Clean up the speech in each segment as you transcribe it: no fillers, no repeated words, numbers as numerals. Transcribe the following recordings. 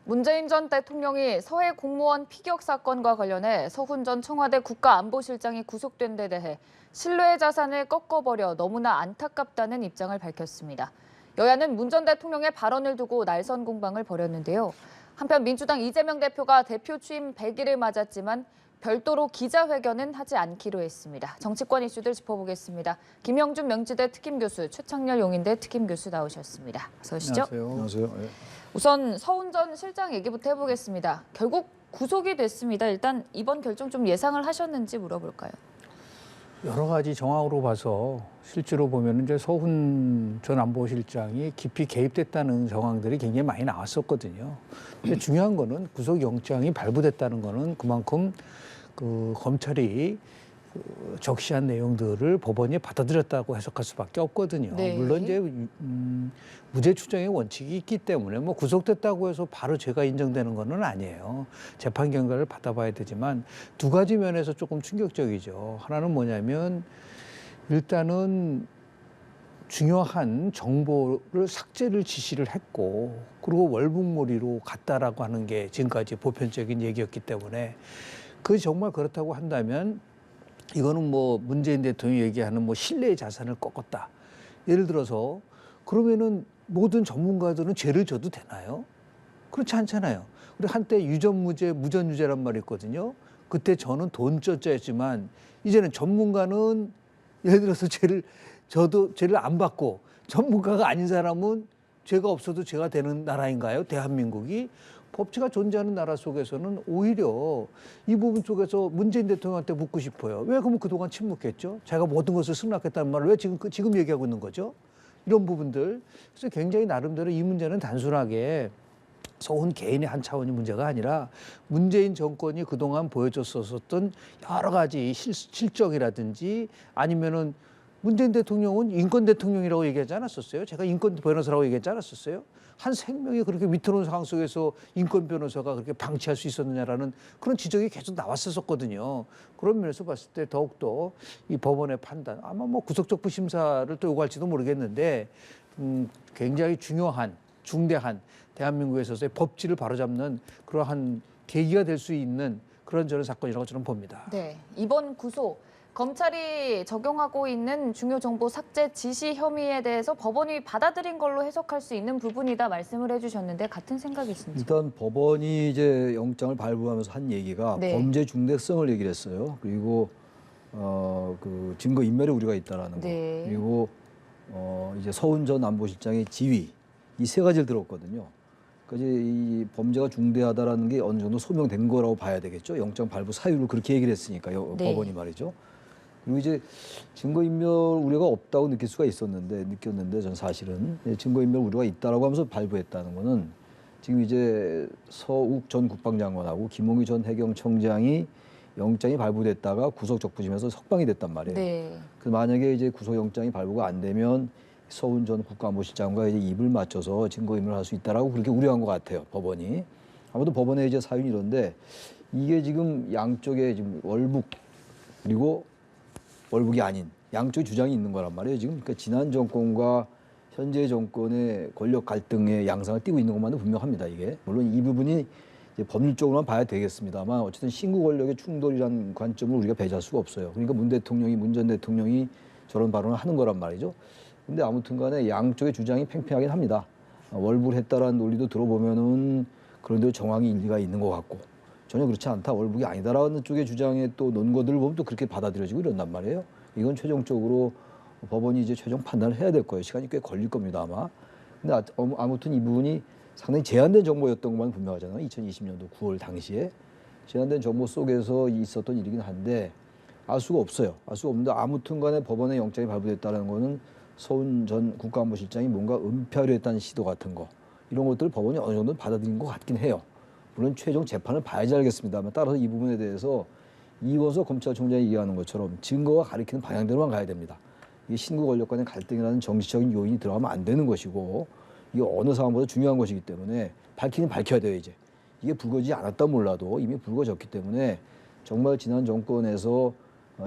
문재인 전 대통령이 서해 공무원 피격 사건과 관련해 서훈 전 청와대 국가안보실장이 구속된 데 대해 신뢰의 자산을 꺾어버려 너무나 안타깝다는 입장을 밝혔습니다. 여야는 문 전 대통령의 발언을 두고 날선 공방을 벌였는데요. 한편 민주당 이재명 대표가 대표 취임 100일을 맞았지만 별도로 기자회견은 하지 않기로 했습니다. 정치권 이슈들 짚어보겠습니다. 김영준 명지대 특임교수, 최창렬 용인대 특임교수 나오셨습니다. 어서 오시죠. 안녕하세요. 안녕하세요. 네. 우선 서훈 전 실장 얘기부터 해보겠습니다. 결국 구속이 됐습니다. 일단 이번 결정 좀 예상을 하셨는지 물어볼까요? 여러 가지 정황으로 봐서 실제로 보면 이제 서훈 전 안보실장이 깊이 개입됐다는 정황들이 굉장히 많이 나왔었거든요. 근데 중요한 거는 구속영장이 발부됐다는 거는 그만큼 그 검찰이 적시한 내용들을 법원이 받아들였다고 해석할 수밖에 없거든요. 네. 물론 이제 무죄 추정의 원칙이 있기 때문에 뭐 구속됐다고 해서 바로 죄가 인정되는 거는 아니에요. 재판 결과를 받아봐야 되지만 두 가지 면에서 조금 충격적이죠. 하나는 뭐냐면 일단은 중요한 정보를 삭제를 지시를 했고 그리고 월북몰이로 갔다라고 하는 게 지금까지 보편적인 얘기였기 때문에 그 정말 그렇다고 한다면 이거는 뭐 문재인 대통령이 얘기하는 뭐 신뢰의 자산을 꺾었다. 예를 들어서 그러면은 모든 전문가들은 죄를 져도 되나요? 그렇지 않잖아요. 우리 한때 유전무죄, 무전유죄란 말이 있거든요. 그때 저는 돈쩌쩌였지만 이제는 전문가는 예를 들어서 죄를 져도 죄를 안 받고 전문가가 아닌 사람은 죄가 없어도 죄가 되는 나라인가요? 대한민국이? 법치가 존재하는 나라 속에서는 오히려 이 부분 속에서 문재인 대통령한테 묻고 싶어요. 왜 그러면 그동안 침묵했죠? 제가 모든 것을 승낙했다는 말을 왜 지금 얘기하고 있는 거죠? 이런 부분들. 그래서 굉장히 나름대로 이 문제는 단순하게 서훈 개인의 한 차원의 문제가 아니라 문재인 정권이 그동안 보여줬었던 여러 가지 실정이라든지 아니면은 문재인 대통령은 인권 대통령이라고 얘기하지 않았었어요? 제가 인권 변호사라고 얘기하지 않았었어요? 한 생명이 그렇게 위태로운 상황 속에서 인권 변호사가 그렇게 방치할 수 있었느냐라는 그런 지적이 계속 나왔었거든요. 그런 면에서 봤을 때 더욱더 이 법원의 판단, 아마 뭐 구속적부 심사를 또 요구할지도 모르겠는데 굉장히 중요한, 중대한 대한민국에 있어서의 법治을 바로잡는 그러한 계기가 될 수 있는 그런 저런 사건이라고 저는 봅니다. 네, 이번 구속. 검찰이 적용하고 있는 중요 정보 삭제 지시 혐의에 대해서 법원이 받아들인 걸로 해석할 수 있는 부분이다 말씀을 해주셨는데 같은 생각이신지? 일단 법원이 이제 영장을 발부하면서 한 얘기가 네. 범죄 중대성을 얘기를 했어요. 그리고 그 증거 인멸에 우려가 있다라는 거. 네. 그리고 이제 서훈 전 안보실장의 지위 이 세 가지를 들었거든요. 그러니까 이제 이 범죄가 중대하다라는 게 어느 정도 소명된 거라고 봐야 되겠죠. 영장 발부 사유를 그렇게 얘기를 했으니까요. 네. 법원이 말이죠. 그리고 이제 증거인멸 우려가 없다고 느꼈는데 전 사실은 증거인멸 우려가 있다라고 하면서 발부했다는 거는 지금 이제 서욱 전 국방장관하고 김홍희 전 해경청장이 영장이 발부됐다가 구속적부심에서 석방이 됐단 말이에요. 네. 그 만약에 이제 구속영장이 발부가 안 되면 서훈 전 국가안보실장과 이제 입을 맞춰서 증거인멸을 할 수 있다라고 그렇게 우려한 것 같아요. 법원이. 아무튼 법원의 이제 사유는 이런데 이게 지금 양쪽에 지금 월북 그리고 월북이 아닌 양쪽의 주장이 있는 거란 말이에요. 지금 그러니까 지난 정권과 현재 정권의 권력 갈등의 양상을 띠고 있는 것만은 분명합니다. 이게 물론 이 부분이 이제 법률적으로만 봐야 되겠습니다만 어쨌든 신구 권력의 충돌이라는 관점을 우리가 배제할 수가 없어요. 그러니까 문 전 대통령이 저런 발언을 하는 거란 말이죠. 근데 아무튼간에 양쪽의 주장이 팽팽하긴 합니다. 월북을 했다라는 논리도 들어보면은 그런데도 정황이 일리가 있는 것 같고. 전혀 그렇지 않다. 월북이 아니다라는 쪽의 주장에 또 논거들을 보면 또 그렇게 받아들여지고 이런단 말이에요. 이건 최종적으로 법원이 이제 최종 판단을 해야 될 거예요. 시간이 꽤 걸릴 겁니다, 아마. 근데 아무튼 이 부분이 상당히 제한된 정보였던 것만 분명하잖아요. 2020년도 9월 당시에. 제한된 정보 속에서 있었던 일이긴 한데 알 수가 없어요. 알 수가 없는데 아무튼 간에 법원의 영장이 발부됐다는 거는 서훈 전 국가안보실장이 뭔가 은폐하려 했다는 시도 같은 거. 이런 것들을 법원이 어느 정도 받아들인 것 같긴 해요. 물론 최종 재판을 봐야지 알겠습니다만 따라서 이 부분에 대해서 이원석 검찰총장이 얘기하는 것처럼 증거가 가리키는 방향대로만 가야 됩니다. 이게 신구 권력 간의 갈등이라는 정치적인 요인이 들어가면 안 되는 것이고 이게 어느 상황보다 중요한 것이기 때문에 밝히긴 밝혀야 돼요. 이제 이게 불거지지 않았다 몰라도 이미 불거졌기 때문에 정말 지난 정권에서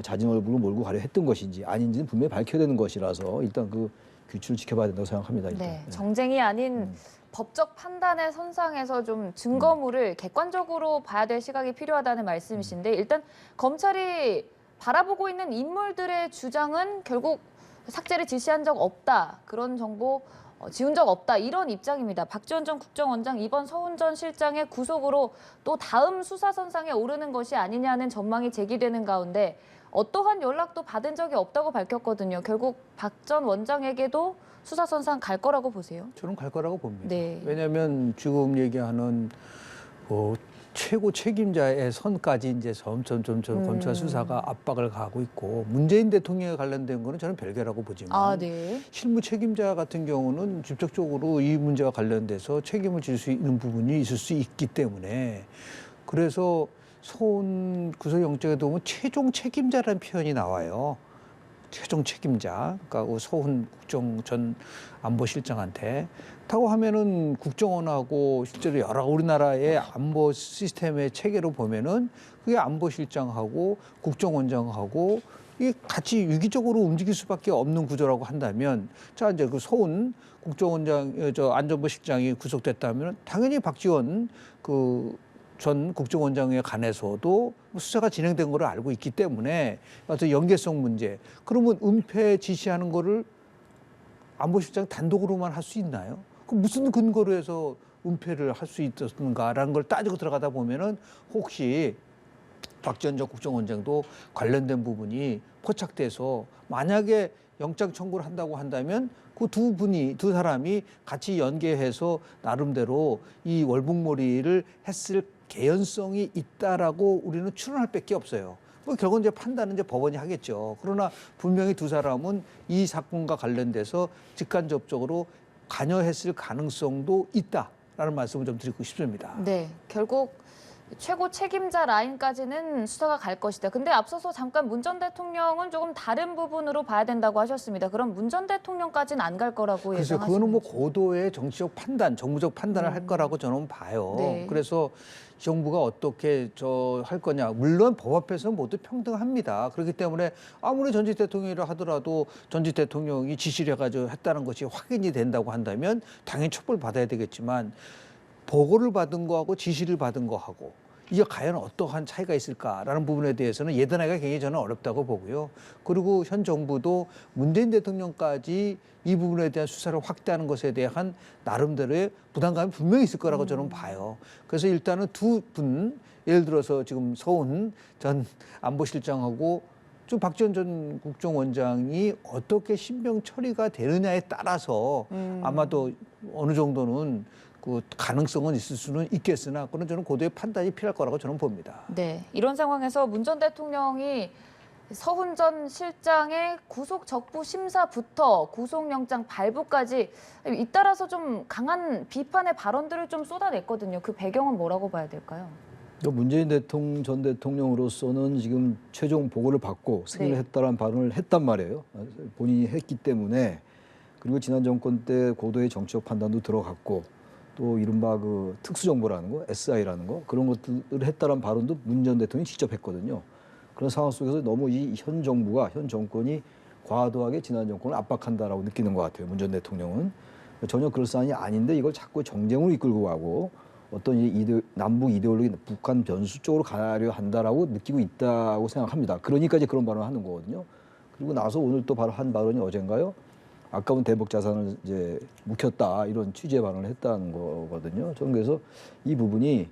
자진 월북을 몰고 가려 했던 것인지 아닌지는 분명히 밝혀야 되는 것이라서 일단 그 규칙을 지켜봐야 된다고 생각합니다. 일단. 네, 정쟁이 아닌 법적 판단의 선상에서 좀 증거물을 객관적으로 봐야 될 시각이 필요하다는 말씀이신데 일단 검찰이 바라보고 있는 인물들의 주장은 결국 삭제를 지시한 적 없다. 그런 정보 지운 적 없다. 이런 입장입니다. 박지원 전 국정원장 이번 서훈 전 실장의 구속으로 또 다음 수사선상에 오르는 것이 아니냐는 전망이 제기되는 가운데 어떠한 연락도 받은 적이 없다고 밝혔거든요. 결국 박 전 원장에게도 수사선상 갈 거라고 보세요? 저는 갈 거라고 봅니다. 네. 왜냐하면 지금 얘기하는 최고 책임자의 선까지 이제 점점 검찰 수사가 압박을 가고 있고 문재인 대통령에 관련된 거는 저는 별개라고 보지만 아, 네. 실무 책임자 같은 경우는 직접적으로 이 문제와 관련돼서 책임을 질 수 있는 부분이 있을 수 있기 때문에 그래서 서훈 구속영장에 보면 최종 책임자라는 표현이 나와요. 최종 책임자, 그러니까 서훈 국정 전 안보실장한테 타고 하면은 국정원하고 실제로 여러 우리나라의 안보 시스템의 체계로 보면은 그게 안보실장하고 국정원장하고 이게 같이 유기적으로 움직일 수밖에 없는 구조라고 한다면 자 이제 그 서훈 국정원장 안전보실장이 구속됐다면 당연히 박지원 전 국정원장에 관해서도 수사가 진행된 거를 알고 있기 때문에 어떤 연계성 문제. 그러면 은폐 지시하는 거를 안보실장 단독으로만 할 수 있나요? 그 무슨 근거로 해서 은폐를 할 수 있었는가라는 걸 따지고 들어가다 보면은 혹시 박지원 전 국정원장도 관련된 부분이 포착돼서 만약에 영장 청구를 한다고 한다면 그 두 사람이 같이 연계해서 나름대로 이 월북몰이를 했을 개연성이 있다라고 우리는 추론할 밖에 없어요. 뭐 결국은 이제 판단은 이제 법원이 하겠죠. 그러나 분명히 두 사람은 이 사건과 관련돼서 직간접적으로 관여했을 가능성도 있다라는 말씀을 좀 드리고 싶습니다. 네, 결국 최고 책임자 라인까지는 수사가 갈 것이다. 근데 앞서서 잠깐 문 전 대통령은 조금 다른 부분으로 봐야 된다고 하셨습니다. 그럼 문 전 대통령까지는 안 갈 거라고 글쎄요, 예상하시는지. 그거는 뭐 고도의 정치적 판단, 정부적 판단을 할 거라고 저는 봐요. 네. 그래서 정부가 어떻게 할 거냐. 물론 법 앞에서 모두 평등합니다. 그렇기 때문에 아무리 전직 대통령이라 하더라도 전직 대통령이 지시를 해가지고 했다는 것이 확인이 된다고 한다면 당연히 처벌받아야 되겠지만 보고를 받은 거하고 지시를 받은 거하고 이게 과연 어떠한 차이가 있을까라는 부분에 대해서는 예단하기가 굉장히 저는 어렵다고 보고요. 그리고 현 정부도 문재인 대통령까지 이 부분에 대한 수사를 확대하는 것에 대한 나름대로의 부담감이 분명히 있을 거라고 저는 봐요. 그래서 일단은 두 분, 예를 들어서 지금 서훈 전 안보실장하고 좀 박지원 전 국정원장이 어떻게 신병 처리가 되느냐에 따라서 아마도 어느 정도는 그 가능성은 있을 수는 있겠으나 그건 저는 고도의 판단이 필요할 거라고 저는 봅니다. 네, 이런 상황에서 문 전 대통령이 서훈 전 실장의 구속 적부 심사부터 구속영장 발부까지 잇따라서 좀 강한 비판의 발언들을 좀 쏟아냈거든요. 그 배경은 뭐라고 봐야 될까요? 문재인 전 대통령으로서는 지금 최종 보고를 받고 승인을 네. 했다라는 발언을 했단 말이에요. 본인이 했기 때문에. 그리고 지난 정권 때 고도의 정치적 판단도 들어갔고 또 이른바 그 특수정보라는 거, SI라는 거 그런 것들을 했다라는 발언도 문 전 대통령이 직접 했거든요. 그런 상황 속에서 너무 이 현 정부가, 현 정권이 과도하게 지난 정권을 압박한다라고 느끼는 것 같아요. 문 전 대통령은. 전혀 그럴 사안이 아닌데 이걸 자꾸 정쟁으로 이끌고 가고 어떤 남북 이데올로기, 북한 변수 쪽으로 가려 한다라고 느끼고 있다고 생각합니다. 그러니까 이제 그런 발언을 하는 거거든요. 그리고 나서 오늘 또 바로 한 발언이 어젠가요? 아까운 대북 자산을 이제 묵혔다 이런 취지의 발언을 했다는 거거든요. 저는 그래서 이 부분이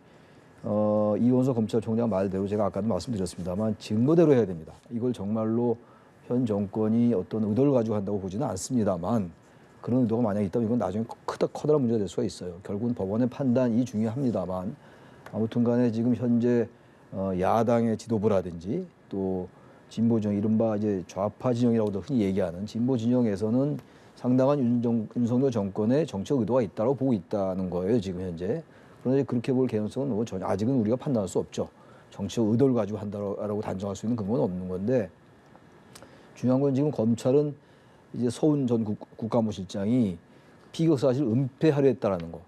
이원석 검찰총장 말대로 제가 아까도 말씀드렸습니다만 증거대로 해야 됩니다. 이걸 정말로 현 정권이 어떤 의도를 가지고 한다고 보지는 않습니다만 그런 의도가 만약 있다면 이건 나중에 커다란 문제가 될 수가 있어요. 결국은 법원의 판단이 중요합니다만 아무튼 간에 지금 현재 야당의 지도부라든지 또 진보 진영, 이른바 이제 좌파 진영이라고도 흔히 얘기하는 진보 진영에서는 상당한 윤석열 정권의 정치적 의도가 있다고 보고 있다는 거예요, 지금 현재. 그런데 그렇게 볼 개연성은 뭐 전혀 아직은 우리가 판단할 수 없죠. 정치적 의도를 가지고 한다라고 단정할 수 있는 근거는 없는 건데 중요한 건 지금 검찰은 이제 서훈 전 국가안보실장이 피격 사실을 은폐하려 했다라는 거.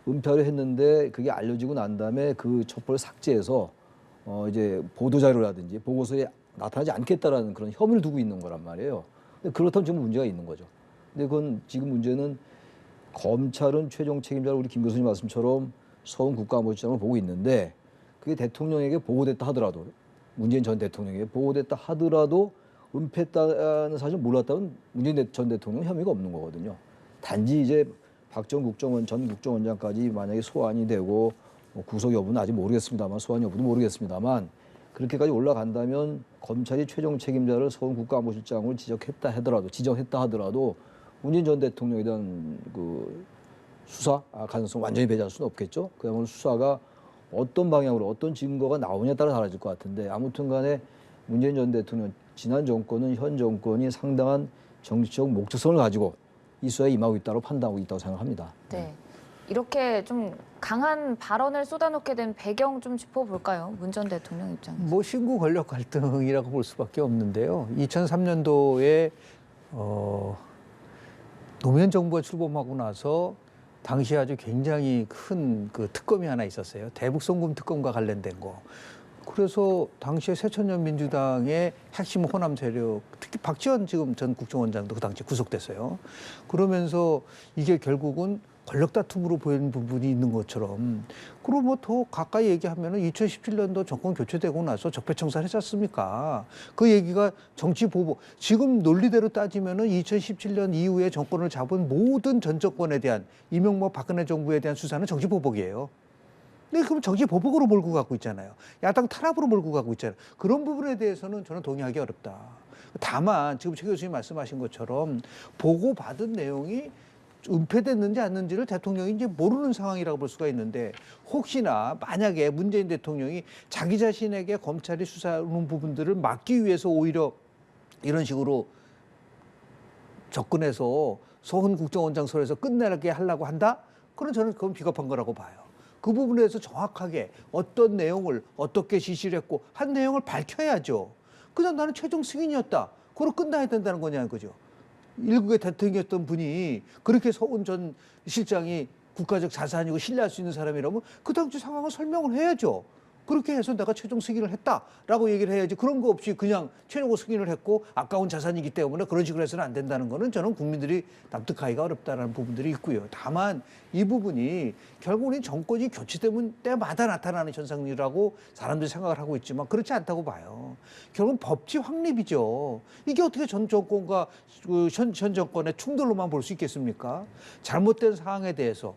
은폐하려 했는데 그게 알려지고 난 다음에 그 첩보를 삭제해서 이제 보도자료라든지 보고서에 나타나지 않겠다라는 그런 혐의를 두고 있는 거란 말이에요. 근데 그렇다면 지금 문제가 있는 거죠. 근데 그건 지금 문제는 검찰은 최종 책임자를 우리 김 교수님 말씀처럼 서훈 국가안보실장을 보고 있는데 그게 대통령에게 보고됐다 하더라도 문재인 전 대통령에게 보고됐다 하더라도 은폐했다는 사실 몰랐다면 문재인 전 대통령 혐의가 없는 거거든요. 단지 이제 박정 전 국정원장까지 만약에 소환이 되고 뭐 구속 여부는 아직 모르겠습니다만 소환 여부도 모르겠습니다만 그렇게까지 올라간다면 검찰이 최종 책임자를 서훈 국가안보실장으로 지정했다 하더라도 문재인 전 대통령에 대한 그 수사 가능성 완전히 배제할 수는 없겠죠. 그야말로 수사가 어떤 방향으로 어떤 증거가 나오냐에 따라 달라질 것 같은데 아무튼 간에 문재인 전 대통령 지난 정권은 현 정권이 상당한 정치적 목적성을 가지고 이 수사에 임하고 있다고 판단하고 있다고 생각합니다. 네. 이렇게 좀 강한 발언을 쏟아놓게 된 배경 좀 짚어볼까요? 문 전 대통령 입장에서. 뭐 신구 권력 갈등이라고 볼 수밖에 없는데요. 2003년도에 노무현 정부가 출범하고 나서 당시에 아주 굉장히 큰 그 특검이 하나 있었어요. 대북송금 특검과 관련된 거. 그래서 당시에 새천년 민주당의 핵심 호남 세력, 특히 박지원 지금 전 국정원장도 그 당시에 구속됐어요. 그러면서 이게 결국은 권력 다툼으로 보이는 부분이 있는 것처럼, 그리고 뭐 더 가까이 얘기하면은 2017년도 정권 교체되고 나서 적폐청산 했지 않습니까? 그 얘기가 정치 보복. 지금 논리대로 따지면은 2017년 이후에 정권을 잡은 모든 전 정권에 대한 이명박 박근혜 정부에 대한 수사는 정치 보복이에요. 네, 그럼 정치 보복으로 몰고 가고 있잖아요. 야당 탄압으로 몰고 가고 있잖아요. 그런 부분에 대해서는 저는 동의하기 어렵다. 다만 지금 최 교수님 말씀하신 것처럼 보고받은 내용이 은폐됐는지 아닌지를 대통령이 이제 모르는 상황이라고 볼 수가 있는데, 혹시나 만약에 문재인 대통령이 자기 자신에게 검찰이 수사하는 부분들을 막기 위해서 오히려 이런 식으로 접근해서 서훈 국정원장 설에서 끝내게 하려고 한다? 그럼 저는 그건 비겁한 거라고 봐요. 그 부분에 대해서 정확하게 어떤 내용을 어떻게 지시를 했고 한 내용을 밝혀야죠. 그냥 나는 최종 승인이었다. 그걸 끝나야 된다는 거냐 이거죠. 일국의 대통령이었던 분이 그렇게 서훈 전 실장이 국가적 자산이고 신뢰할 수 있는 사람이라면 그 당시 상황을 설명을 해야죠. 그렇게 해서 내가 최종 승인을 했다라고 얘기를 해야지, 그런 거 없이 그냥 최종 승인을 했고 아까운 자산이기 때문에 그런 식으로 해서는 안 된다는 거는 저는 국민들이 납득하기가 어렵다는 부분들이 있고요. 다만 이 부분이 결국은 정권이 교체되면 때마다 나타나는 현상이라고 사람들이 생각을 하고 있지만 그렇지 않다고 봐요. 결국은 법치 확립이죠. 이게 어떻게 전 정권과 현 정권의 충돌로만 볼 수 있겠습니까? 잘못된 사항에 대해서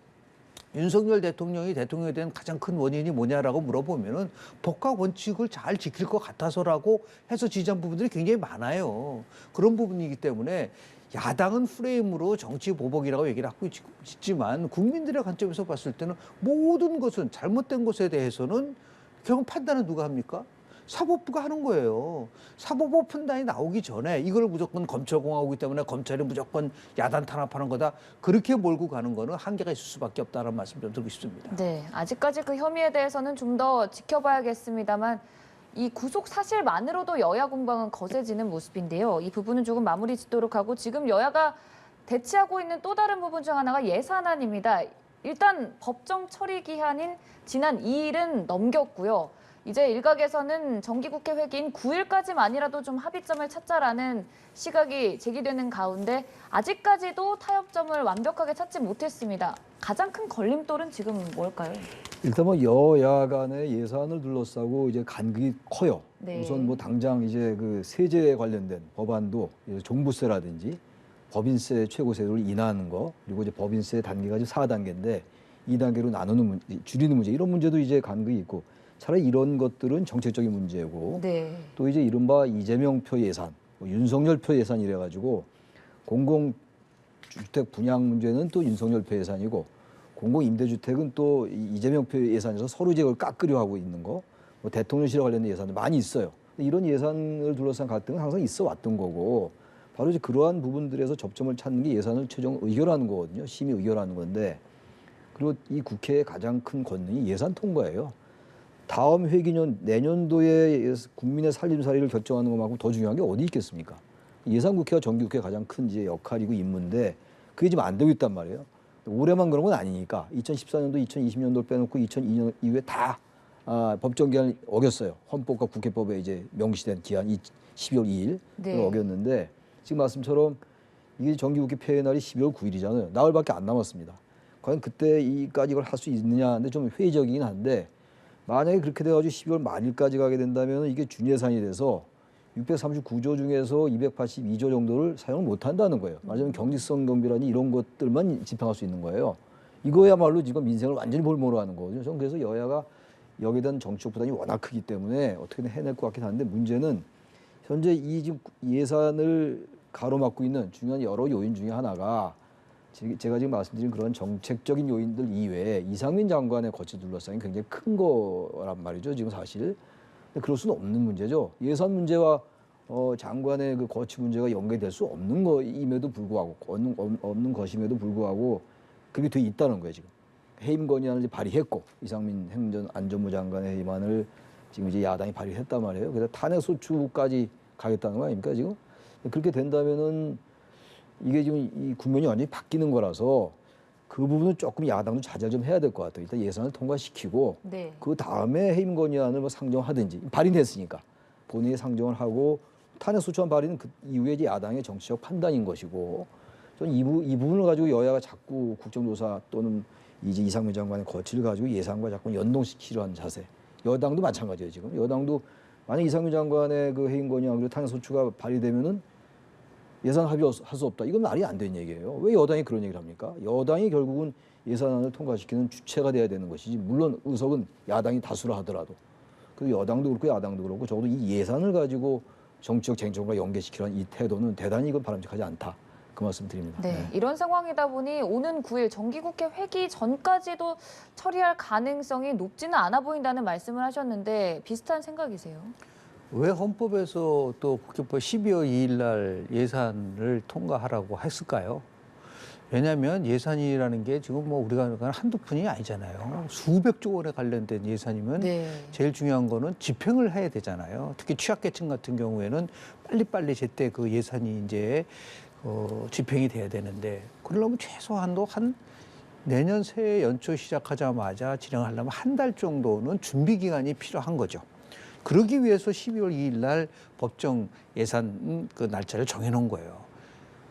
윤석열 대통령이 대통령에 대한 가장 큰 원인이 뭐냐라고 물어보면은 법과 원칙을 잘 지킬 것 같아서라고 해서 지지한 부분들이 굉장히 많아요. 그런 부분이기 때문에 야당은 프레임으로 정치 보복이라고 얘기를 하고 있지만 국민들의 관점에서 봤을 때는 모든 것은 잘못된 것에 대해서는 결국 판단은 누가 합니까? 사법부가 하는 거예요. 사법부 판단이 나오기 전에 이걸 무조건 검찰공화국이기 때문에 검찰이 무조건 야단 탄압하는 거다, 그렇게 몰고 가는 거는 한계가 있을 수밖에 없다는 말씀 좀 드리고 싶습니다. 네, 아직까지 그 혐의에 대해서는 좀 더 지켜봐야겠습니다만 이 구속 사실만으로도 여야 공방은 거세지는 모습인데요. 이 부분은 조금 마무리 짓도록 하고, 지금 여야가 대치하고 있는 또 다른 부분 중 하나가 예산안입니다. 일단 법정 처리 기한인 지난 2일은 넘겼고요. 이제 일각에서는 정기국회 회기인 9일까지만이라도 좀 합의점을 찾자라는 시각이 제기되는 가운데 아직까지도 타협점을 완벽하게 찾지 못했습니다. 가장 큰 걸림돌은 지금 뭘까요? 일단 뭐 여야 간의 예산을 둘러싸고 이제 간극이 커요. 네. 우선 뭐 당장 이제 그 세제에 관련된 법안도 종부세라든지 법인세 최고세율을 인하하는 거, 그리고 이제 법인세 단계가 지금 4단계인데 2단계로 나누는 문제, 줄이는 문제, 이런 문제도 이제 간극이 있고, 차라리 이런 것들은 정책적인 문제고, 네. 또 이제 이른바 이재명 표 예산, 뭐 윤석열 표 예산 이래 가지고 공공주택 분양 문제는 또 윤석열 표 예산이고, 공공임대주택은 또 이재명 표 예산에서 서로 이제 그걸 깎으려 하고 있는 거, 뭐 대통령실에 관련된 예산도 많이 있어요. 이런 예산을 둘러싼 갈등은 항상 있어 왔던 거고, 바로 이제 그러한 부분들에서 접점을 찾는 게 예산을 최종 의결하는 거거든요. 심의 의결하는 건데, 그리고 이 국회의 가장 큰 권능이 예산 통과예요. 다음 회기년 내년도에 국민의 살림살이를 결정하는 것만큼 더 중요한 게 어디 있겠습니까? 예산국회가 정기국회의 가장 큰 이제 역할이고 임무인데 그게 지금 안 되고 있단 말이에요. 올해만 그런 건 아니니까 2014년도, 2020년도를 빼놓고 2002년 이후에 다 법정 기한을 어겼어요. 헌법과 국회법에 이제 명시된 기한 12월 2일 네. 어겼는데, 지금 말씀처럼 이게 정기국회 폐회 날이 12월 9일이잖아요. 나흘밖에 안 남았습니다. 과연 그때 이까지 이걸 할 수 있느냐 하는데 좀 회의적이긴 한데 만약에 그렇게 돼가지고 12월 말일까지 가게 된다면 이게 준예산이 돼서 639조 중에서 282조 정도를 사용을 못 한다는 거예요. 말하자면 경직성 경비라니 이런 것들만 집행할 수 있는 거예요. 이거야말로 지금 민생을 완전히 볼모로 하는 거거든요. 저는 그래서 여야가 여기에 대한 정치적 부담이 워낙 크기 때문에 어떻게든 해낼 것 같긴 한데 문제는 현재 이 지금 예산을 가로막고 있는 중요한 여러 요인 중에 하나가 제가 지금 말씀드린 그런 정책적인 요인들 이외에 이상민 장관의 거취 둘러싸인 굉장히 큰 거란 말이죠. 지금 사실. 근데 그럴 수는 없는 문제죠. 예산 문제와 장관의 그 거취 문제가 연계될 수 없는 거임에도 불구하고 없는 것임에도 불구하고 그게 돼 있다는 거예요. 지금 해임 건의안을 발의했고 이상민 행정안전부 장관의 해임안을 지금 이제 야당이 발의했단 말이에요. 그래서 탄핵 소추까지 가겠다는 거 아닙니까 지금? 그렇게 된다면은 이게 지금 이 국면이 완전히 바뀌는 거라서 그 부분은 조금 야당도 자제를 좀 해야 될 것 같아요. 일단 예산을 통과시키고 네. 그 다음에 해임 건의안을 뭐 상정하든지 발의됐으니까 본회의에 상정을 하고 탄핵 소추안 발의는 그 이후에 이제 야당의 정치적 판단인 것이고 저는 이 부분을 가지고 여야가 자꾸 국정조사 또는 이제 이상민 장관의 거취를 가지고 예산과 자꾸 연동시키려 하는 자세. 여당도 마찬가지예요 지금. 여당도 만약 이상민 장관의 그 해임 건의안 그리고 탄핵 소추가 발의되면은 예산 합의할 수 없다. 이건 말이 안 되는 얘기예요. 왜 여당이 그런 얘기를 합니까? 여당이 결국은 예산안을 통과시키는 주체가 돼야 되는 것이지. 물론 의석은 야당이 다수라 하더라도. 그 여당도 그렇고 야당도 그렇고 적어도 이 예산을 가지고 정치적 쟁점과 연계시키려는 이 태도는 대단히 이건 바람직하지 않다. 그 말씀 드립니다. 네, 이런 상황이다 보니 오는 9일 정기국회 회기 전까지도 처리할 가능성이 높지는 않아 보인다는 말씀을 하셨는데 비슷한 생각이세요? 왜 헌법에서 또 국회법 12월 2일 날 예산을 통과하라고 했을까요? 왜냐하면 예산이라는 게 지금 뭐 우리가 한두 푼이 아니잖아요. 수백조 원에 관련된 예산이면 네. 제일 중요한 거는 집행을 해야 되잖아요. 특히 취약계층 같은 경우에는 빨리빨리 제때 그 예산이 이제 집행이 돼야 되는데 그러려면 최소한도 한 내년 새해 연초 시작하자마자 진행하려면 한 달 정도는 준비 기간이 필요한 거죠. 그러기 위해서 12월 2일 날 법정 예산 그 날짜를 정해놓은 거예요.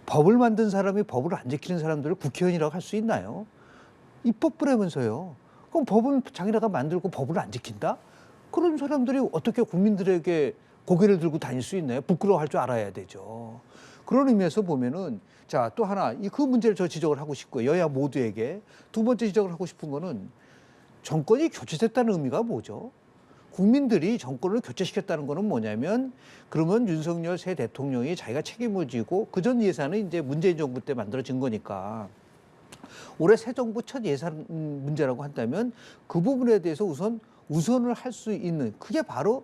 법을 만든 사람이 법을 안 지키는 사람들을 국회의원이라고 할 수 있나요? 입법부라면서요. 그럼 법은 자기네가 만들고 법을 안 지킨다? 그런 사람들이 어떻게 국민들에게 고개를 들고 다닐 수 있나요? 부끄러워할 줄 알아야 되죠. 그런 의미에서 보면은 자, 또 하나 그 문제를 저 지적을 하고 싶고요. 여야 모두에게 두 번째 지적을 하고 싶은 거는 정권이 교체됐다는 의미가 뭐죠? 국민들이 정권을 교체시켰다는 거는 뭐냐면 그러면 윤석열 새 대통령이 자기가 책임을 지고 그전 예산은 이제 문재인 정부 때 만들어진 거니까 올해 새 정부 첫 예산 문제라고 한다면 그 부분에 대해서 우선을 할 수 있는 그게 바로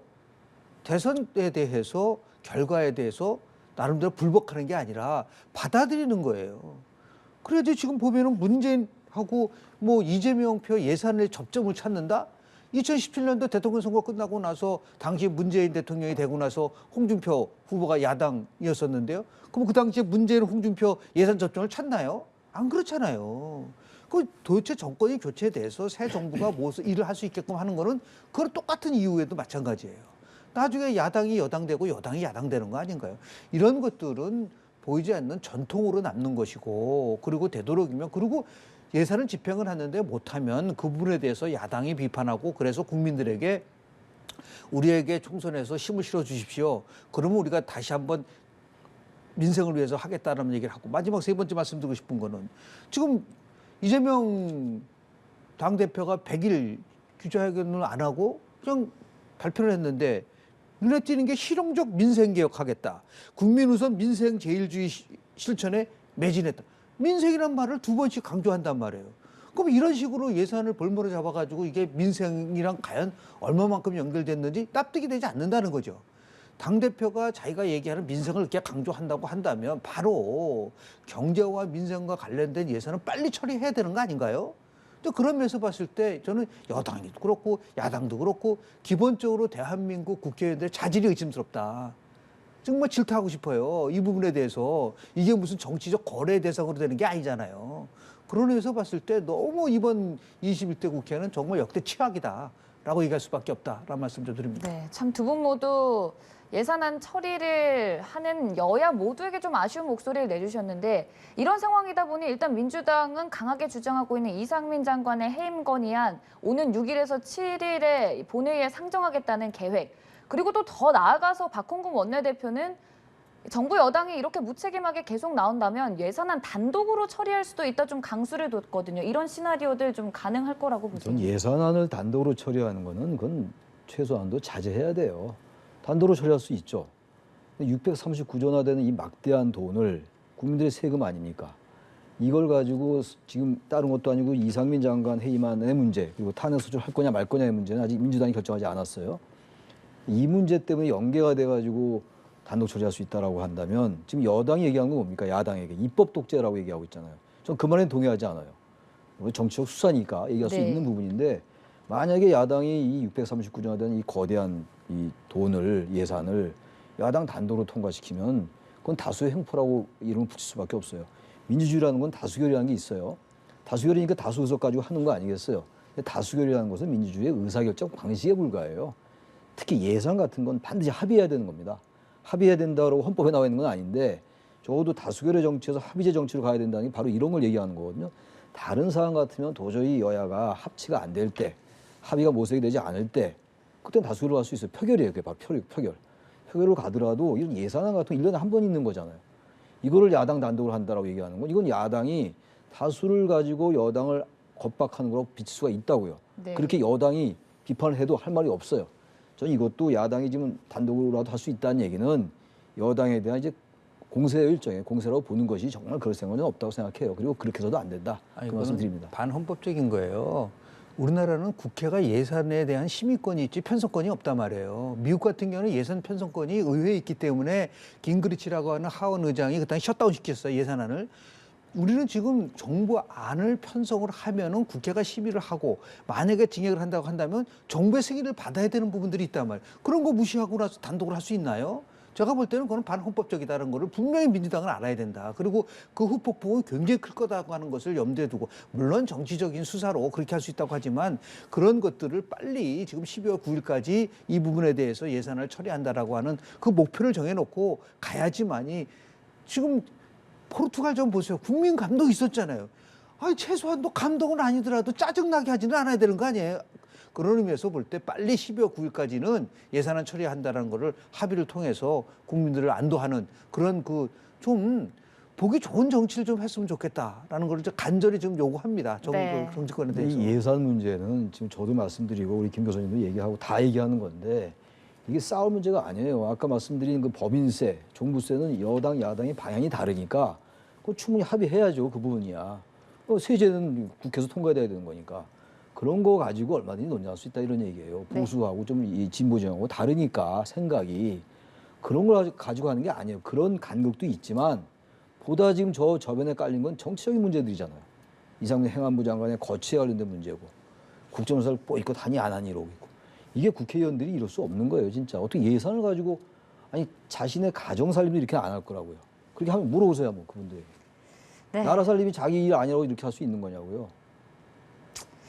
대선에 대해서 결과에 대해서 나름대로 불복하는 게 아니라 받아들이는 거예요. 그래도 지금 보면은 문재인하고 뭐 이재명 표 예산의 접점을 찾는다? 2017년도 대통령 선거 끝나고 나서 당시 문재인 대통령이 되고 나서 홍준표 후보가 야당이었었는데요. 그럼 그 당시에 문재인 홍준표 예산 접점을 찾나요? 안 그렇잖아요. 그 도대체 정권이 교체돼서 새 정부가 무엇을 일을 할 수 있게끔 하는 거는 그건 똑같은 이유에도 마찬가지예요. 나중에 야당이 여당 되고 여당이 야당 되는 거 아닌가요? 이런 것들은 보이지 않는 전통으로 남는 것이고 그리고 되도록이면 그리고 예산을 집행을 하는데 못하면 그 부분에 대해서 야당이 비판하고 그래서 국민들에게 우리에게 총선에서 힘을 실어 주십시오. 그러면 우리가 다시 한번 민생을 위해서 하겠다는 얘기를 하고 마지막 세 번째 말씀드리고 싶은 거는 지금 이재명 당대표가 100일 기자회견을 안 하고 그냥 발표를 했는데 눈에 띄는 게 실용적 민생개혁하겠다. 국민우선 민생제일주의 실천에 매진했다. 민생이란 말을 두 번씩 강조한단 말이에요. 그럼 이런 식으로 예산을 볼모로 잡아가지고 이게 민생이랑 과연 얼마만큼 연결됐는지 납득이 되지 않는다는 거죠. 당대표가 자기가 얘기하는 민생을 이렇게 강조한다고 한다면 바로 경제와 민생과 관련된 예산은 빨리 처리해야 되는 거 아닌가요? 그런 면에서 봤을 때 저는 여당도 그렇고 야당도 그렇고 기본적으로 대한민국 국회의원들의 자질이 의심스럽다. 정말 질타하고 싶어요. 이 부분에 대해서 이게 무슨 정치적 거래 대상으로 되는 게 아니잖아요. 그런 의미에서 봤을 때 너무 이번 21대 국회는 정말 역대 최악이다. 라고 얘기할 수밖에 없다라는 말씀 좀 드립니다. 네, 참 두 분 모두 예산안 처리를 하는 여야 모두에게 좀 아쉬운 목소리를 내주셨는데 이런 상황이다 보니 일단 민주당은 강하게 주장하고 있는 이상민 장관의 해임 건의안 오는 6일에서 7일에 본회의에 상정하겠다는 계획 그리고 또 더 나아가서 박홍근 원내대표는 정부 여당이 이렇게 무책임하게 계속 나온다면 예산안 단독으로 처리할 수도 있다 좀 강수를 뒀거든요. 이런 시나리오들 좀 가능할 거라고 보세요. 전 예산안을 단독으로 처리하는 거는 그건 최소한도 자제해야 돼요. 단독으로 처리할 수 있죠. 639조나 되는 이 막대한 돈을 국민들의 세금 아닙니까? 이걸 가지고 지금 다른 것도 아니고 이상민 장관 해임안의 문제 그리고 탄핵소추를 할 거냐 말 거냐의 문제는 아직 민주당이 결정하지 않았어요. 이 문제 때문에 연계가 돼가지고 단독 처리할 수 있다라고 한다면 지금 여당이 얘기하는 건 뭡니까? 야당에게 입법 독재라고 얘기하고 있잖아요. 전 그 말에 동의하지 않아요. 정치적 수사니까 얘기할 수 네. 있는 부분인데 만약에 야당이 이 639조나 되는 이 거대한 이 돈을 예산을 야당 단독으로 통과시키면 그건 다수의 횡포라고 이름을 붙일 수밖에 없어요. 민주주의라는 건 다수결이라는 게 있어요. 다수결이니까 다수 의석 가지고 하는 거 아니겠어요? 근데 다수결이라는 것은 민주주의의 의사결정 방식에 불과해요. 특히 예산 같은 건 반드시 합의해야 되는 겁니다. 합의해야 된다고 헌법에 나와 있는 건 아닌데 적어도 다수결의 정치에서 합의제 정치로 가야 된다는 게 바로 이런 걸 얘기하는 거거든요. 다른 사안 같으면 도저히 여야가 합치가 안 될 때, 합의가 모색이 되지 않을 때 그때는 다수결로 갈 수 있어요. 표결이에요. 그게 바로 표결. 표결로 가더라도 이런 예산안 같은 거 1년에 한 번 있는 거잖아요. 이거를 야당 단독으로 한다라고 얘기하는 건 이건 야당이 다수를 가지고 여당을 겁박하는 거라고 비칠 수가 있다고요. 네. 그렇게 여당이 비판을 해도 할 말이 없어요. 저는 이것도 야당이 지금 단독으로라도 할 수 있다는 얘기는 여당에 대한 이제 공세 일정의 공세라고 보는 것이 정말 그럴 생각은 없다고 생각해요. 그리고 그렇게 해서도 안 된다. 아니, 그 말씀 드립니다. 반헌법적인 거예요. 우리나라는 국회가 예산에 대한 심의권이 있지 편성권이 없단 말이에요. 미국 같은 경우는 예산 편성권이 의회에 있기 때문에 gingrichy라고 하는 하원 의장이 그때 셧다운 시켰어요. 예산안을. 우리는 지금 정부 안을 편성을 하면은 국회가 심의를 하고 만약에 증액을 한다고 한다면 정부의 승인을 받아야 되는 부분들이 있단 말이에요. 그런 거 무시하고 나서 단독으로 할 수 있나요? 제가 볼 때는 그건 반헌법적이다는 거를 분명히 민주당은 알아야 된다. 그리고 그 후폭풍은 굉장히 클 거다고 하는 것을 염두에 두고 물론 정치적인 수사로 그렇게 할 수 있다고 하지만 그런 것들을 빨리 지금 12월 9일까지 이 부분에 대해서 예산을 처리한다라고 하는 그 목표를 정해놓고 가야지만이 지금 포르투갈 좀 보세요. 국민 감독 있었잖아요. 아니 최소한 또 감독은 아니더라도 짜증나게 하지는 않아야 되는 거 아니에요. 그런 의미에서 볼 때 빨리 12월 9일까지는 예산안 처리한다는 거를 합의를 통해서 국민들을 안도하는 그런 그 좀 보기 좋은 정치를 좀 했으면 좋겠다라는 걸 간절히 지금 요구합니다. 네. 정치권에 근데 대해서. 이 예산 문제는 지금 저도 말씀드리고 우리 김 교수님도 얘기하고 다 얘기하는 건데 이게 싸울 문제가 아니에요. 아까 말씀드린 그 법인세, 종부세는 여당, 야당의 방향이 다르니까 그거 충분히 합의해야죠. 그 부분이야. 세제는 국회에서 통과돼야 되는 거니까. 그런 거 가지고 얼마든지 논의할 수 있다 이런 얘기예요. 네. 보수하고 좀 이 진보정하고 다르니까 생각이 그런 걸 가지고 하는 게 아니에요. 그런 간극도 있지만 보다 지금 저변에 깔린 건 정치적인 문제들이잖아요. 이상민 행안부 장관의 거취에 관련된 문제고 국정조사를 보이콧 하니 안 하니 이러고 있고 이게 국회의원들이 이럴 수 없는 거예요. 진짜 어떻게 예산을 가지고 아니 자신의 가정 살림도 이렇게 안 할 거라고요. 그렇게 하면 물어보세요. 뭐 그분들에게. 네. 나라 살림이 자기 일 아니라고 이렇게 할 수 있는 거냐고요.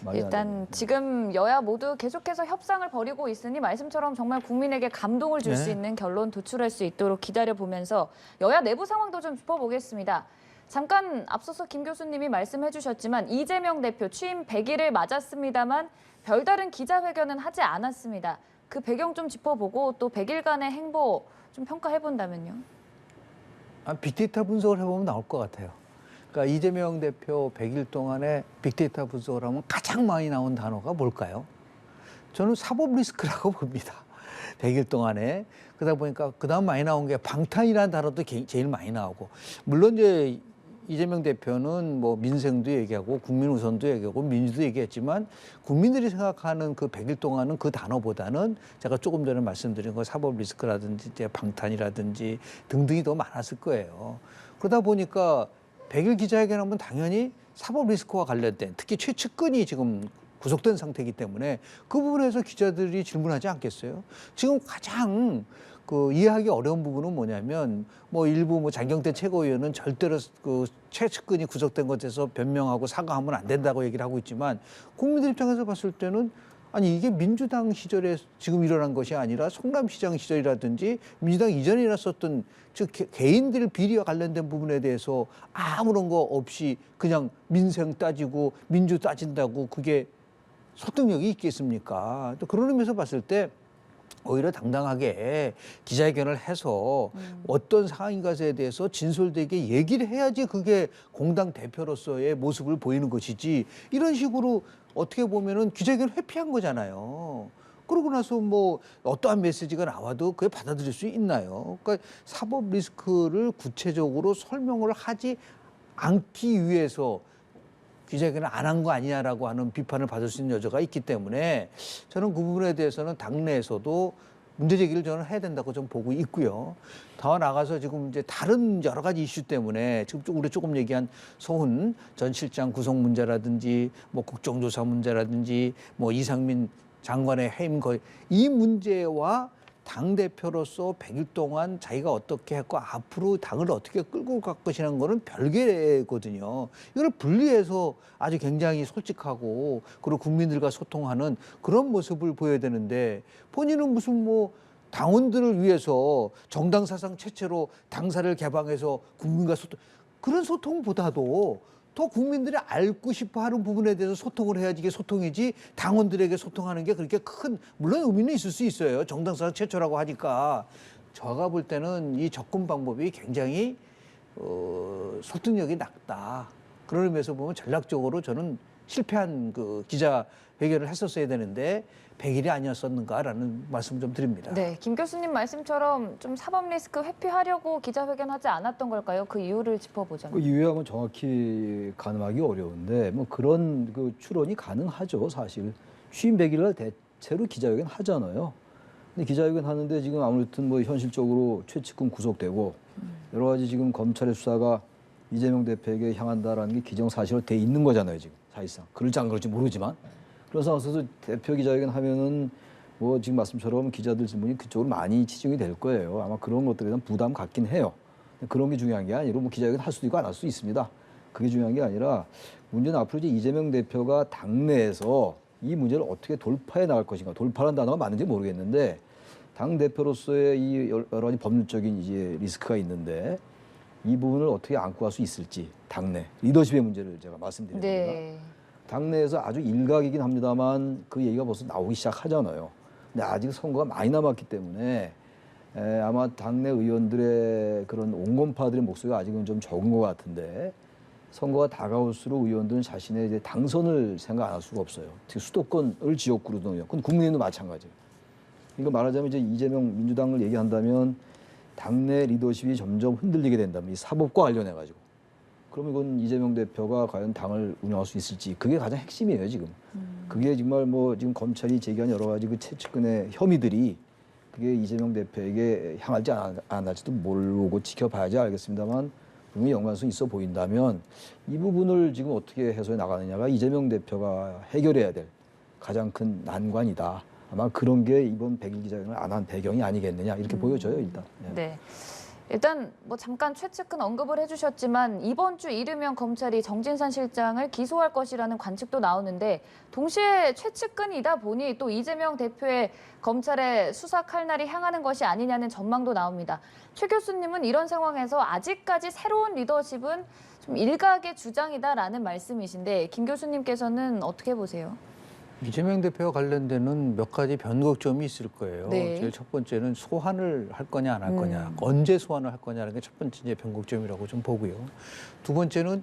말이 안 일단 되는 지금 여야 모두 계속해서 협상을 벌이고 있으니 말씀처럼 정말 국민에게 감동을 줄 수 네. 있는 결론 도출할 수 있도록 기다려보면서 여야 내부 상황도 좀 짚어보겠습니다. 잠깐 앞서서 김 교수님이 말씀해 주셨지만 이재명 대표 취임 100일을 맞았습니다만 별다른 기자회견은 하지 않았습니다. 그 배경 좀 짚어보고 또 100일간의 행보 좀 평가해본다면요. 빅데이터 분석을 해보면 나올 것 같아요. 그러니까 이재명 대표 100일 동안에 빅데이터 분석을 하면 가장 많이 나온 단어가 뭘까요? 저는 사법 리스크라고 봅니다. 100일 동안에. 그러다 보니까 그다음 많이 나온 게 방탄이라는 단어도 제일 많이 나오고 물론 이제 이재명 대표는 뭐 민생도 얘기하고 국민 우선도 얘기하고 민주도 얘기했지만 국민들이 생각하는 그 100일 동안은 그 단어보다는 제가 조금 전에 말씀드린 거 사법 리스크라든지 이제 방탄이라든지 등등이 더 많았을 거예요. 그러다 보니까 100일 기자회견하면 당연히 사법 리스크와 관련된 특히 최측근이 지금 구속된 상태이기 때문에 그 부분에서 기자들이 질문하지 않겠어요? 지금 가장 그 이해하기 어려운 부분은 뭐냐면 뭐 일부 뭐 장경태 최고위원은 절대로 그 최측근이 구속된 것에서 변명하고 사과하면 안 된다고 얘기를 하고 있지만 국민들 입장에서 봤을 때는 아니 이게 민주당 시절에 지금 일어난 것이 아니라 성남시장 시절이라든지 민주당 이전에 일어났었던 즉 개인들 비리와 관련된 부분에 대해서 아무런 거 없이 그냥 민생 따지고 민주 따진다고 그게 설득력이 있겠습니까? 또 그런 의미에서 봤을 때 오히려 당당하게 기자회견을 해서 어떤 상황인 것에 대해서 진솔되게 얘기를 해야지 그게 공당 대표로서의 모습을 보이는 것이지 이런 식으로 어떻게 보면은 기자회견을 회피한 거잖아요. 그러고 나서 뭐 어떠한 메시지가 나와도 그게 받아들일 수 있나요? 그러니까 사법 리스크를 구체적으로 설명을 하지 않기 위해서 기자회견을 안 한 거 아니냐라고 하는 비판을 받을 수 있는 여지가 있기 때문에 저는 그 부분에 대해서는 당내에서도 문제 제기를 저는 해야 된다고 좀 보고 있고요. 더 나아가서 지금 이제 다른 여러 가지 이슈 때문에 지금 우리 조금 얘기한 서훈 전 실장 구속 문제라든지 뭐 국정조사 문제라든지 뭐 이상민 장관의 해임 거의 이 문제와 당대표로서 100일 동안 자기가 어떻게 했고 앞으로 당을 어떻게 끌고 갈 것이라는 거는 별개거든요. 이걸 분리해서 아주 굉장히 솔직하고 그리고 국민들과 소통하는 그런 모습을 보여야 되는데 본인은 무슨 뭐 당원들을 위해서 정당 사상 최초로 당사를 개방해서 국민과 소통 그런 소통보다도 더 국민들이 알고 싶어 하는 부분에 대해서 소통을 해야지 이게 소통이지 당원들에게 소통하는 게 그렇게 큰 물론 의미는 있을 수 있어요. 정당사상 최초라고 하니까 제가 볼 때는 이 접근 방법이 굉장히 설득력이 낮다. 그런 의미에서 보면 전략적으로 저는 실패한 그 기자회견을 했었어야 되는데 100일이 아니었었는가라는 말씀 좀 드립니다. 네, 김 교수님 말씀처럼 좀 사법 리스크 회피하려고 기자회견하지 않았던 걸까요? 그 이유를 짚어보자면. 그 이유하고는 정확히 가늠하기 어려운데 뭐 그런 그 추론이 가능하죠. 사실 취임 100일 날 대체로 기자회견 하잖아요. 근데 기자회견 하는데 지금 아무튼 뭐 현실적으로 최측근 구속되고 여러 가지 지금 검찰의 수사가 이재명 대표에게 향한다라는 게 기정사실로 돼 있는 거잖아요. 지금 사실상 그럴지 안 그럴지 모르지만 그래서 대표 기자회견 하면은 뭐 지금 말씀처럼 기자들 질문이 그쪽으로 많이 치중이 될 거예요. 아마 그런 것들에 대한 부담 갖긴 해요. 그런 게 중요한 게 아니라 뭐 기자회견 할 수도 있고 안 할 수도 있습니다. 그게 중요한 게 아니라 문제는 앞으로 이제 이재명 대표가 당내에서 이 문제를 어떻게 돌파해 나갈 것인가. 돌파라는 단어가 맞는지 모르겠는데 당 대표로서의 이 여러 가지 법률적인 이제 리스크가 있는데 이 부분을 어떻게 안고 갈 수 있을지 당내 리더십의 문제를 제가 말씀드립니다. 네. 당내에서 아주 일각이긴 합니다만 그 얘기가 벌써 나오기 시작하잖아요. 근데 아직 선거가 많이 남았기 때문에 아마 당내 의원들의 그런 온건파들의 목소리가 아직은 좀 적은 것 같은데 선거가 다가올수록 의원들은 자신의 이제 당선을 생각 안 할 수가 없어요. 특히 수도권을 지역구로 두는 의원, 그건 국민의힘도 마찬가지예요. 이거 말하자면 이제 이재명 민주당을 얘기한다면 당내 리더십이 점점 흔들리게 된다면 이 사법과 관련해 가지고 그러면 이건 이재명 대표가 과연 당을 운영할 수 있을지 그게 가장 핵심이에요 지금. 그게 정말 뭐 지금 검찰이 제기한 여러 가지 그 최측근의 혐의들이 그게 이재명 대표에게 향할지 안 할지도 모르고 지켜봐야지 알겠습니다만 분명히 연관성이 있어 보인다면 이 부분을 지금 어떻게 해소해 나가느냐가 이재명 대표가 해결해야 될 가장 큰 난관이다. 아마 그런 게 이번 100일 기자회견을 안 한 배경이 아니겠느냐 이렇게 보여져요 일단. 네. 일단 뭐 잠깐 최측근 언급을 해주셨지만 이번 주 이르면 검찰이 정진상 실장을 기소할 것이라는 관측도 나오는데 동시에 최측근이다 보니 또 이재명 대표의 검찰의 수사 칼날이 향하는 것이 아니냐는 전망도 나옵니다. 최 교수님은 이런 상황에서 아직까지 새로운 리더십은 좀 일각의 주장이다라는 말씀이신데 김 교수님께서는 어떻게 보세요? 이재명 대표와 관련되는 몇 가지 변곡점이 있을 거예요. 네. 제일 첫 번째는 소환을 할 거냐 안 할 거냐, 언제 소환을 할 거냐라는 게 첫 번째 이제 변곡점이라고 좀 보고요. 두 번째는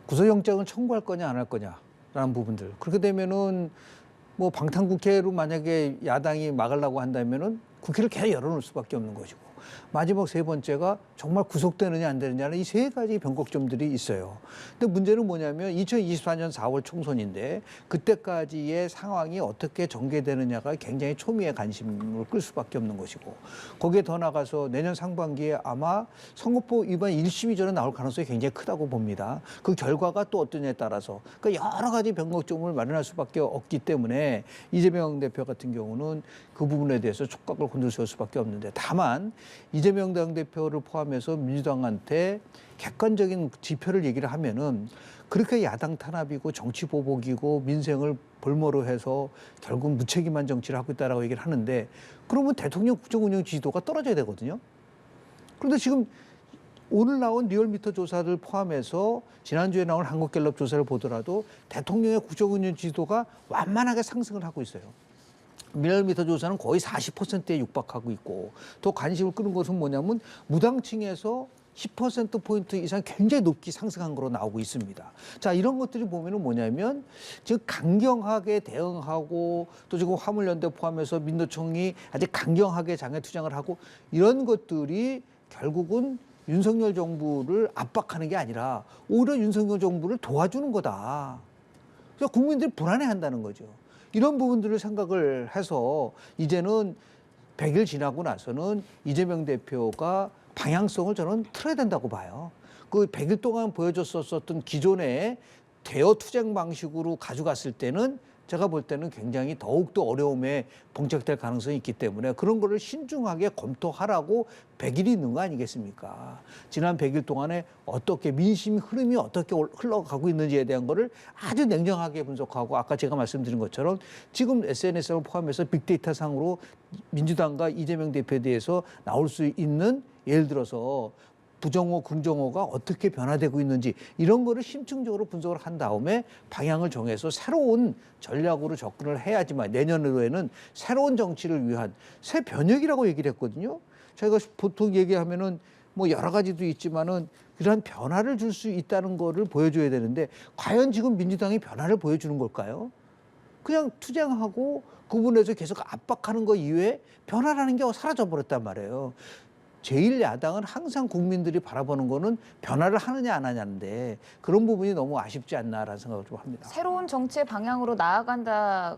구속영장을 청구할 거냐 안 할 거냐라는 부분들. 그렇게 되면은 뭐 방탄국회로 만약에 야당이 막으려고 한다면은 국회를 계속 열어놓을 수밖에 없는 것이고. 마지막 세 번째가 정말 구속되느냐 안 되느냐는 이 세 가지 변곡점들이 있어요. 근데 문제는 뭐냐면 2024년 4월 총선인데 그때까지의 상황이 어떻게 전개되느냐가 굉장히 초미의 관심을 끌 수밖에 없는 것이고 거기에 더 나가서 내년 상반기에 아마 선거법 위반 1심이 나올 가능성이 굉장히 크다고 봅니다. 그 결과가 또 어떠냐에 따라서 그러니까 여러 가지 변곡점을 마련할 수밖에 없기 때문에 이재명 대표 같은 경우는 그 부분에 대해서 촉각을 곤두세울 수밖에 없는데 다만 이재명 당대표를 포함해서 민주당한테 객관적인 지표를 얘기를 하면은 그렇게 야당 탄압이고 정치 보복이고 민생을 볼모로 해서 결국 무책임한 정치를 하고 있다라고 얘기를 하는데 그러면 대통령 국정운영 지지도가 떨어져야 되거든요. 그런데 지금 오늘 나온 리얼미터 조사를 포함해서 지난주에 나온 한국갤럽 조사를 보더라도 대통령의 국정운영 지지도가 완만하게 상승을 하고 있어요. 리얼미터 조사는 거의 40%에 육박하고 있고 더 관심을 끄는 것은 뭐냐면 무당층에서 10%포인트 이상 굉장히 높게 상승한 거로 나오고 있습니다. 자, 이런 것들이 보면은 뭐냐면 지금 강경하게 대응하고 또 지금 화물연대 포함해서 민노총이 아주 강경하게 장애 투쟁을 하고 이런 것들이 결국은 윤석열 정부를 압박하는 게 아니라 오히려 윤석열 정부를 도와주는 거다. 그래서 국민들이 불안해한다는 거죠. 이런 부분들을 생각을 해서 이제는 100일 지나고 나서는 이재명 대표가 방향성을 저는 틀어야 된다고 봐요. 그 100일 동안 보여줬었던 기존의 대여 투쟁 방식으로 가져갔을 때는 제가 볼 때는 굉장히 더욱더 어려움에 봉착될 가능성이 있기 때문에 그런 거를 신중하게 검토하라고 100일이 있는 거 아니겠습니까? 지난 100일 동안에 어떻게 민심 흐름이 어떻게 흘러가고 있는지에 대한 거를 아주 냉정하게 분석하고 아까 제가 말씀드린 것처럼 지금 SNS를 포함해서 빅데이터 상으로 민주당과 이재명 대표에 대해서 나올 수 있는 예를 들어서 부정호, 긍정호가 어떻게 변화되고 있는지 이런 거를 심층적으로 분석을 한 다음에 방향을 정해서 새로운 전략으로 접근을 해야지만 내년도에는 새로운 정치를 위한 새 변혁이라고 얘기를 했거든요. 저희가 보통 얘기하면은 뭐 여러 가지도 있지만은 그러한 변화를 줄 수 있다는 거를 보여줘야 되는데 과연 지금 민주당이 변화를 보여주는 걸까요? 그냥 투쟁하고 그 부분에서 계속 압박하는 거 이외에 변화라는 게 사라져버렸단 말이에요. 제1야당은 항상 국민들이 바라보는 거는 변화를 하느냐 안 하냐인데 그런 부분이 너무 아쉽지 않나라는 생각을 좀 합니다. 새로운 정치의 방향으로 나아간다라는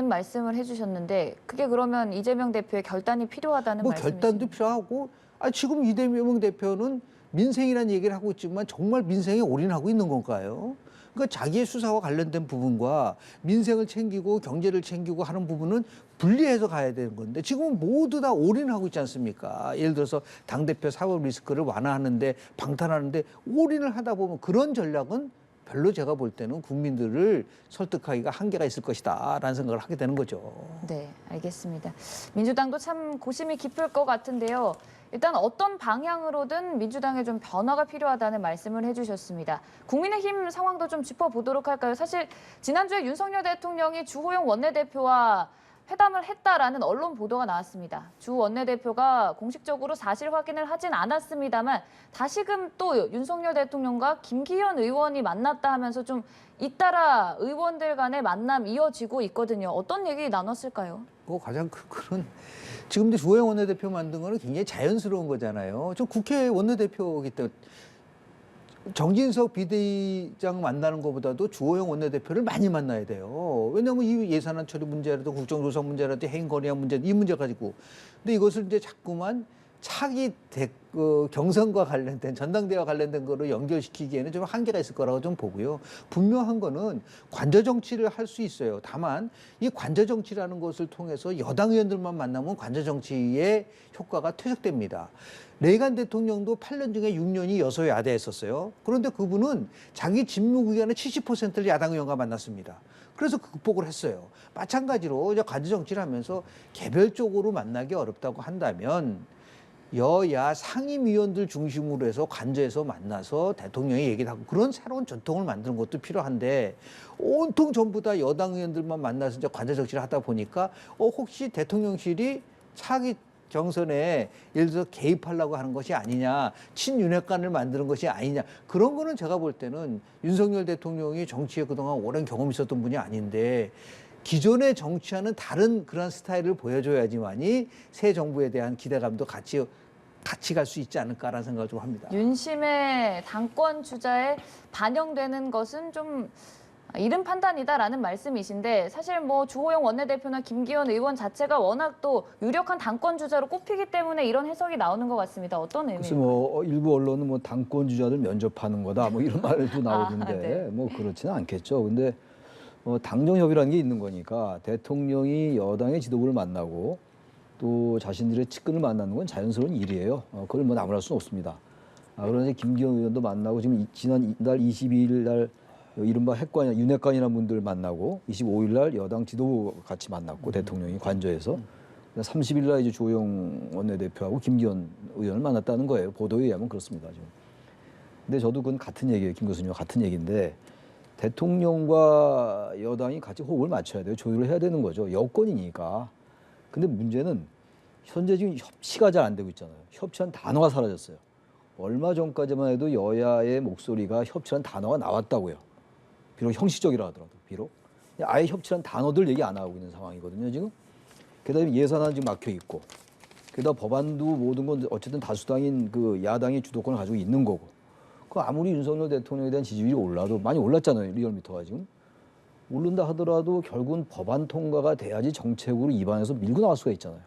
말씀을 해주셨는데 그게 그러면 이재명 대표의 결단이 필요하다는 뭐 말씀이신가요? 결단도 필요하고 지금 이재명 대표는 민생이라는 얘기를 하고 있지만 정말 민생에 올인하고 있는 건가요? 그러니까 자기의 수사와 관련된 부분과 민생을 챙기고 경제를 챙기고 하는 부분은 분리해서 가야 되는 건데 지금은 모두 다 올인하고 있지 않습니까? 예를 들어서 당대표 사법 리스크를 완화하는데 방탄하는데 올인을 하다 보면 그런 전략은 별로 제가 볼 때는 국민들을 설득하기가 한계가 있을 것이다라는 생각을 하게 되는 거죠. 네, 알겠습니다. 민주당도 참 고심이 깊을 것 같은데요. 일단 어떤 방향으로든 민주당에 좀 변화가 필요하다는 말씀을 해주셨습니다. 국민의힘 상황도 좀 짚어보도록 할까요? 사실 지난주에 윤석열 대통령이 주호영 원내대표와 회담을 했다라는 언론 보도가 나왔습니다. 주 원내대표가 공식적으로 사실 확인을 하진 않았습니다만 다시금 또 윤석열 대통령과 김기현 의원이 만났다 하면서 좀 잇따라 의원들 간의 만남 이어지고 있거든요. 어떤 얘기 나눴을까요? 가장 큰 지금 주호영 원내대표 만든 거는 굉장히 자연스러운 거잖아요. 저 국회 원내대표이기 때문에 정진석 비대위장 만나는 것보다도 주호영 원내대표를 많이 만나야 돼요. 왜냐하면 이 예산안 처리 문제라도 국정조사 문제라도 해임 건의안 문제 이 문제 가지고 근데 이것을 이제 자꾸만 차기 경선과 관련된 전당대회와 관련된 거로 연결시키기에는 좀 한계가 있을 거라고 좀 보고요. 분명한 거는 관저 정치를 할 수 있어요. 다만 이 관저 정치라는 것을 통해서 여당 의원들만 만나면 관저 정치의 효과가 퇴색됩니다. 레이간 대통령도 8년 중에 6년이 여소야대에 했었어요. 그런데 그분은 자기 직무 기간의 70%를 야당 의원과 만났습니다. 그래서 극복을 했어요. 마찬가지로 이제 관저 정치를 하면서 개별적으로 만나기 어렵다고 한다면 여야 상임위원들 중심으로 해서 관저에서 만나서 대통령이 얘기를 하고 그런 새로운 전통을 만드는 것도 필요한데 온통 전부 다 여당 의원들만 만나서 이제 관저 정치를 하다 보니까 혹시 대통령실이 차기 경선에 예를 들어서 개입하려고 하는 것이 아니냐, 친윤핵관을 만드는 것이 아니냐 그런 거는 제가 볼 때는 윤석열 대통령이 정치에 그동안 오랜 경험이 있었던 분이 아닌데 기존의 정치와는 다른 그런 스타일을 보여줘야지만이 새 정부에 대한 기대감도 같이 갈 수 있지 않을까라는 생각을 좀 합니다. 윤심의 당권 주자에 반영되는 것은 좀 이른 판단이다라는 말씀이신데 사실 뭐 주호영 원내대표나 김기현 의원 자체가 워낙 또 유력한 당권 주자로 꼽히기 때문에 이런 해석이 나오는 것 같습니다. 어떤 의미인가요? 그래서 뭐 일부 언론은 뭐 당권 주자들 면접하는 거다 뭐 이런 말도 나오던데 네. 뭐 그렇지는 않겠죠. 근데 당정 협의라는 게 있는 거니까 대통령이 여당의 지도부를 만나고 또 자신들의 측근을 만나는 건 자연스러운 일이에요. 그걸 뭐 나무랄 수는 없습니다. 그러나 김기현 의원도 만나고 지금 지난 달 22일 날 이른바 핵관, 윤핵관이라는 분들 만나고 25일 날 여당 지도부 같이 만났고 대통령이 관저에서 30일 날 이제 주호영 원내대표하고 김기현 의원을 만났다는 거예요. 보도에 의하면 그렇습니다. 지금. 근데 저도 그건 같은 얘기예요. 김 교수님과 같은 얘기인데 대통령과 여당이 같이 호흡을 맞춰야 돼요. 조율을 해야 되는 거죠. 여권이니까. 근데 문제는 현재 지금 협치가 잘 안 되고 있잖아요. 협치한 단어가 사라졌어요. 얼마 전까지만 해도 여야의 목소리가 협치란 단어가 나왔다고요. 비록 형식적이라 하더라도 비록 아예 협치란 단어들 얘기 안 하고 있는 상황이거든요. 지금 게다가 예산안 지금 막혀 있고 게다가 법안도 모든 건 어쨌든 다수당인 그 야당이 주도권을 가지고 있는 거고 그 아무리 윤석열 대통령에 대한 지지율이 올라도 많이 올랐잖아요. 리얼미터가 지금 오른다 하더라도 결국은 법안 통과가 돼야지 정책으로 입안에서 밀고 나갈 수가 있잖아요.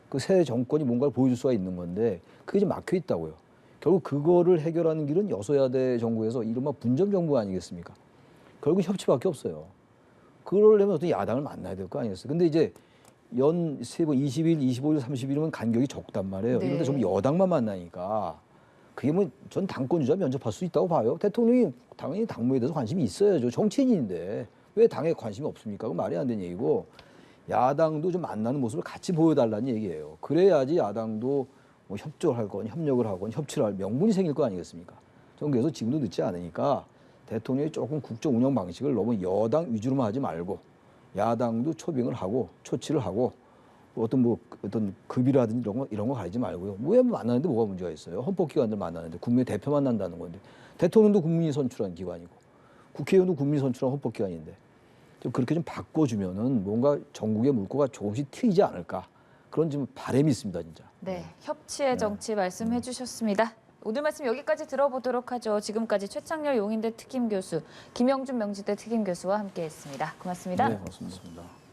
그 새 정권이 뭔가를 보여줄 수가 있는 건데 그게 지금 막혀 있다고요. 결국 그거를 해결하는 길은 여소야대 정부에서 이른바 분점 정부 아니겠습니까? 결국 협치밖에 없어요. 그러려면 어떤 야당을 만나야 될 거 아니겠어요? 근데 이제 연 세 번 20일, 25일, 30일이면 간격이 적단 말이에요. 네. 이런데 좀 여당만 만나니까 그게 뭐 전 당권 주자 면접할 수 있다고 봐요. 대통령이 당연히 당무에 대해서 관심이 있어야죠. 정치인인데 왜 당에 관심이 없습니까? 그건 말이 안 되는 얘기고 야당도 좀 만나는 모습을 같이 보여달라는 얘기예요. 그래야지 야당도 뭐 협조를 하건 협력을 하건 협치를 할 명분이 생길 거 아니겠습니까? 저는 그래서 지금도 늦지 않으니까 대통령이 조금 국정 운영 방식을 너무 여당 위주로만 하지 말고 야당도 초빙을 하고 초치를 하고 어떤 급이라든지 이런 거 가리지 말고요. 왜 만나는데 뭐가 문제가 있어요? 헌법기관들 만나는데 국민의 대표 만난다는 건데 대통령도 국민이 선출한 기관이고 국회의원도 국민이 선출한 헌법기관인데 좀 그렇게 좀 바꿔주면은 뭔가 전국의 물꼬가 조금씩 트이지 않을까 그런 좀 바람이 있습니다, 진짜. 네, 협치의 정치 말씀해 주셨습니다. 오늘 말씀 여기까지 들어보도록 하죠. 지금까지 최창렬 용인대 특임 교수, 김영준 명지대 특임 교수와 함께했습니다. 고맙습니다. 네, 고맙습니다.